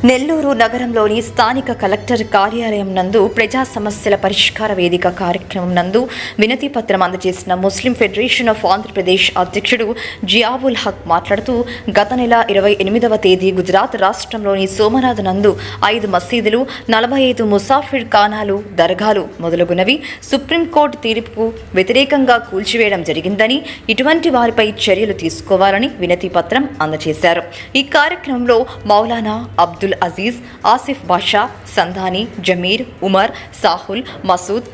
నెల్లూరు నగరంలోని స్థానిక కలెక్టర్ కార్యాలయం నందు ప్రజా సమస్యల పరిష్కార వేదిక కార్యక్రమం నందు వినతి పత్రం అందజేసిన ముస్లిం ఫెడరేషన్ ఆఫ్ ఆంధ్రప్రదేశ్ అధ్యక్షుడు జియావుల్ హక్ మాట్లాడుతూ గత నెల 28వ తేదీ గుజరాత్ రాష్ట్రంలోని సోమనాథ్ నందు 5 మసీదులు 45 ముసాఫిర్ ఖానాలు దర్గాలు మొదలగునవి సుప్రీంకోర్టు తీర్పుకు వ్యతిరేకంగా కూల్చివేయడం జరిగిందని ఇటువంటి వారిపై చర్యలు తీసుకోవాలని వినతి పత్రం అందజేశారు। ఈ కార్యక్రమంలో మౌలానా అబ్దుల్ అజీజ్, ఆసిఫ్ బాషా, సంధాని, జమీర్, ఉమర్, సాహుల్, మసూద్,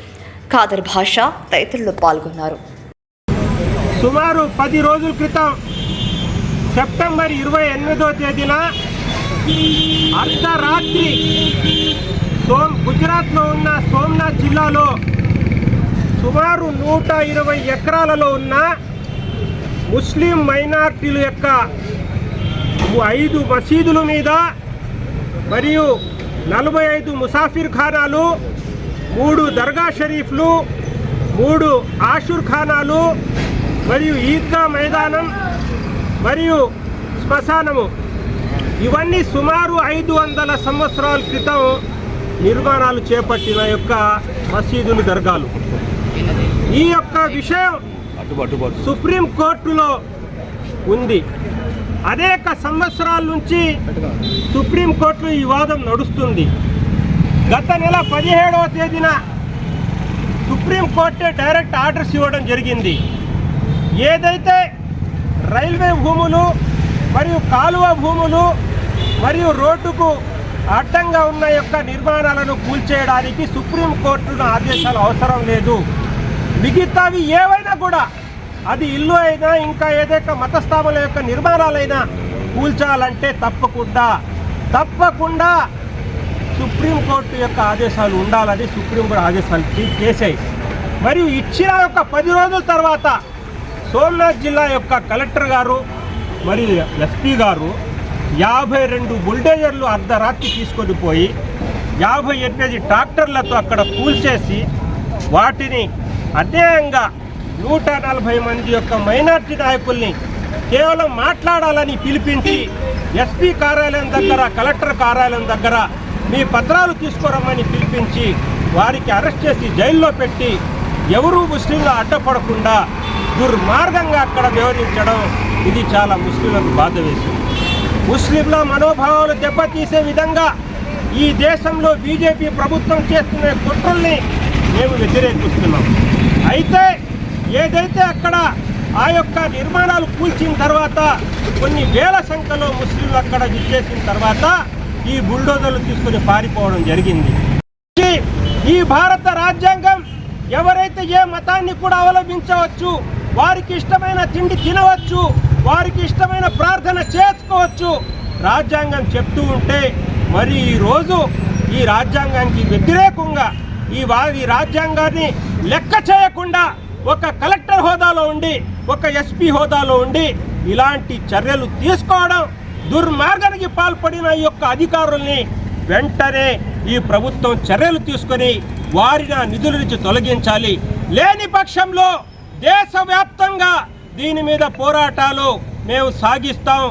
ఖాదర్ భాషా తదితరులు పాల్గొన్నారు। సుమారు 10 రోజుల క్రితం సెప్టెంబర్ 28వ తేదీన అర్ధరాత్రి గుజరాత్లో ఉన్న సోమనాథ్ జిల్లాలో సుమారు 120 ఎకరాలలో ఉన్న ముస్లిం మైనార్టీల యొక్క 5 మసీదుల మీద మరియు 45 ముసాఫిర్ ఖానాలు, 3 దర్గా షరీఫ్లు, 3 ఆషుర్ ఖానాలు మరియు ఈద్గా మైదానం మరియు శ్మశానము, ఇవన్నీ సుమారు 500 సంవత్సరాల క్రితం నిర్మాణాలు చేపట్టిన యొక్క మసీదులు, దర్గాలు। ఈ యొక్క విషయం సుప్రీంకోర్టులో ఉంది। అనేక సంవత్సరాల నుంచి సుప్రీంకోర్టులో ఈ వాదం నడుస్తుంది। గత నెల 17వ తేదీన సుప్రీంకోర్టే డైరెక్ట్ ఆర్డర్స్ ఇవ్వడం జరిగింది। ఏదైతే రైల్వే భూములు మరియు కాలువ భూములు మరియు రోడ్డుకు అడ్డంగా ఉన్న యొక్క నిర్మాణాలను కూల్చేయడానికి సుప్రీంకోర్టును ఆదేశాలు అవసరం లేదు। మిగతావి ఏవైనా కూడా, అది ఇల్లు అయినా ఇంకా ఏదైతే మతస్థాపనల యొక్క నిర్మాణాలైనా కూల్చాలంటే తప్పకుండా సుప్రీంకోర్టు యొక్క ఆదేశాలు ఉండాలని సుప్రీంకోర్టు ఆదేశాలు చేశాయి। మరియు ఇచ్చిన యొక్క 10 రోజుల తర్వాత సోమనాథ్ జిల్లా యొక్క కలెక్టర్ గారు మరియు ఎస్పీ గారు 52 బుల్డోజర్లు అర్ధరాత్రి తీసుకొని పోయి 58 ట్రాక్టర్లతో అక్కడ కూల్చేసి వాటిని అన్యాయంగా 140 మంది యొక్క మైనార్టీ నాయకుల్ని కేవలం మాట్లాడాలని పిలిపించి ఎస్పీ కార్యాలయం దగ్గర, కలెక్టర్ కార్యాలయం దగ్గర మీ పత్రాలు తీసుకురమ్మని పిలిపించి వారికి అరెస్ట్ చేసి జైల్లో పెట్టి ఎవరూ ముస్లింలు అడ్డపడకుండా దుర్మార్గంగా అక్కడ వ్యవహరించడం ఇది చాలా ముస్లింలకు బాధ వేసింది। ముస్లింల మనోభావాలు దెబ్బతీసే విధంగా ఈ దేశంలో బీజేపీ ప్రభుత్వం చేస్తున్న కుట్రల్ని మేము వ్యతిరేకిస్తున్నాం। అయితే ఏదైతే అక్కడ ఆ యొక్క నిర్మాణాలు కూల్చిన తర్వాత కొన్ని వేల సంఖ్యలో ముస్లింలు అక్కడ విచ్చేసిన తర్వాత ఈ బుల్డోజర్లు తీసుకుని పారిపోవడం జరిగింది। ఈ భారత రాజ్యాంగం ఎవరైతే ఏ మతాన్ని కూడా అవలంబించవచ్చు, వారికి ఇష్టమైన తిండి తినవచ్చు, వారికి ఇష్టమైన ప్రార్థన చేసుకోవచ్చు రాజ్యాంగం చెప్తూ ఉంటే, మరి ఈరోజు ఈ రాజ్యాంగానికి వ్యతిరేకంగా ఈ రాజ్యాంగాన్ని లెక్క చేయకుండా ఒక కలెక్టర్ హోదాలో ఉండి, ఒక ఎస్పీ హోదాలో ఉండి ఇలాంటి చర్యలు తీసుకోవడం, దుర్మార్గానికి పాల్పడిన ఈ యొక్క అధికారుల్ని వెంటనే ఈ ప్రభుత్వం చర్యలు తీసుకొని వారిని నిధుల నుంచి తొలగించాలి। లేని పక్షంలో దేశవ్యాప్తంగా దీని మీద పోరాటాలు మేము సాగిస్తాం।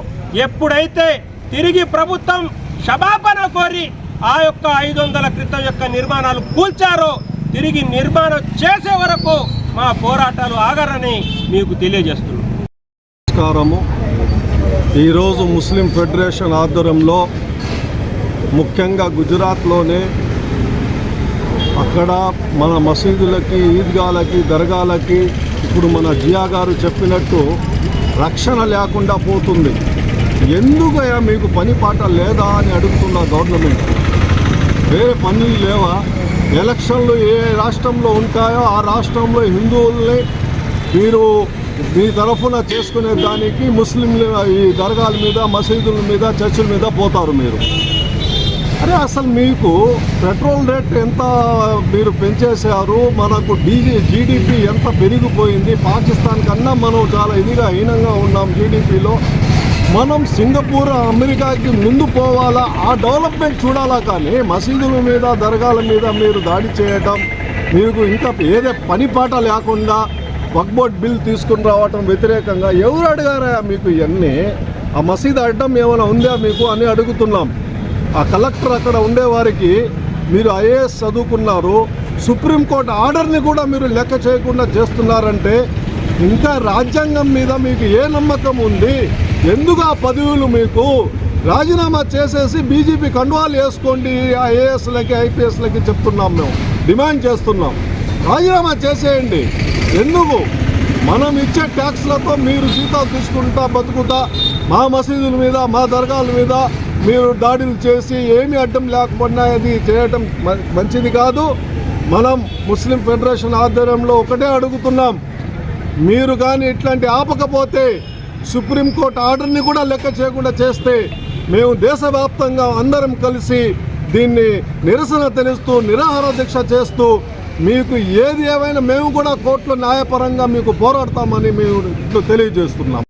ఎప్పుడైతే తిరిగి ప్రభుత్వం క్షమాపణ కోరి ఆ యొక్క 500 క్రితం యొక్క నిర్మాణాలు కూల్చారో తిరిగి నిర్మాణం చేసే వరకు మా పోరాటాలు ఆగరని మీకు తెలియజేస్తున్నాం। నమస్కారము। ఈరోజు ముస్లిం ఫెడరేషన్ ఆధ్వర్యంలో ముఖ్యంగా గుజరాత్లోనే అక్కడ మన మసీదులకి, ఈద్గాలకి, దర్గాలకి ఇప్పుడు మన జియా గారు చెప్పినట్టు రక్షణ లేకుండా పోతుంది। ఎందుకయ్యా మీకు పని పాట లేదా అని అడుగుతున్న గవర్నమెంట్, వేరే పనులు లేవా? ఎలక్షన్లు ఏ రాష్ట్రంలో ఉంటాయో ఆ రాష్ట్రంలో హిందువుల్ని మీరు మీ తరఫున చేసుకునే దానికి ముస్లింలు ఈ దర్గాల మీద, మసీదుల మీద, చర్చిల మీద పోతారు మీరు। అరే అసలు మీకు పెట్రోల్ రేట్ ఎంత మీరు పెంచేశారు, మనకు జీడిపి ఎంత పెరిగిపోయింది, పాకిస్తాన్ కన్నా మనం చాలా ఇదిగా హీనంగా ఉన్నాం జీడిపిలో। మనం సింగపూర్, అమెరికాకి ముందు పోవాలా, ఆ డెవలప్మెంట్ చూడాలా, కానీ మసీదుల మీద, దర్గాల మీద మీరు దాడి చేయటం, మీకు ఇంకా ఏదే పని పాట లేకుండా వక్ఫ్ బోర్డ్ బిల్ తీసుకుని రావటం వ్యతిరేకంగా ఎవరు అడిగారా మీకు? ఇవన్నీ ఆ మసీదు అడ్డం ఏమైనా ఉందా మీకు అని అడుగుతున్నాం। ఆ కలెక్టర్ అక్కడ ఉండేవారికి మీరు ఐఏఎస్ చదువుకున్నారు, సుప్రీంకోర్టు ఆర్డర్ని కూడా మీరు లెక్క చేయకుండా చేస్తున్నారంటే ఇంకా రాజ్యాంగం మీద మీకు ఏ నమ్మకం ఉంది? ఎందుకు ఆ పదవులు మీకు రాజీనామా చేసేసి బీజేపీ కండువాలు వేసుకోండి ఐఏఎస్లకి ఐపీఎస్లకి చెప్తున్నాం, మేము డిమాండ్ చేస్తున్నాం. రాజీనామా చేసేయండి. ఎందుకు? మనం ఇచ్చే ట్యాక్స్లతో మీరు జీతాలు తీసుకుంటా బతుకుతా మా మసీదుల మీద మా దర్గాల మీద మీరు దాడులు చేసి ఏమీ అడ్డం లేకపోయినా అది చేయటం మంచిది కాదు. మనం ముస్లిం ఫెడరేషన్ ఆధ్వర్యంలో ఒకటే అడుగుతున్నాం, మీరు కానీ ఇట్లాంటి ఆపకపోతే సుప్రీంకోర్టు ఆర్డర్ని కూడా లెక్క చేయకుండా చేస్తే మేము దేశవ్యాప్తంగా అందరం కలిసి దీన్ని నిరసన తెలుస్తూ నిరాహార దీక్ష చేస్తూ మీకు ఏది ఏమైనా మేము కూడా కోర్టులో న్యాయపరంగా మీకు పోరాడతామని మేము తెలియజేస్తున్నాం.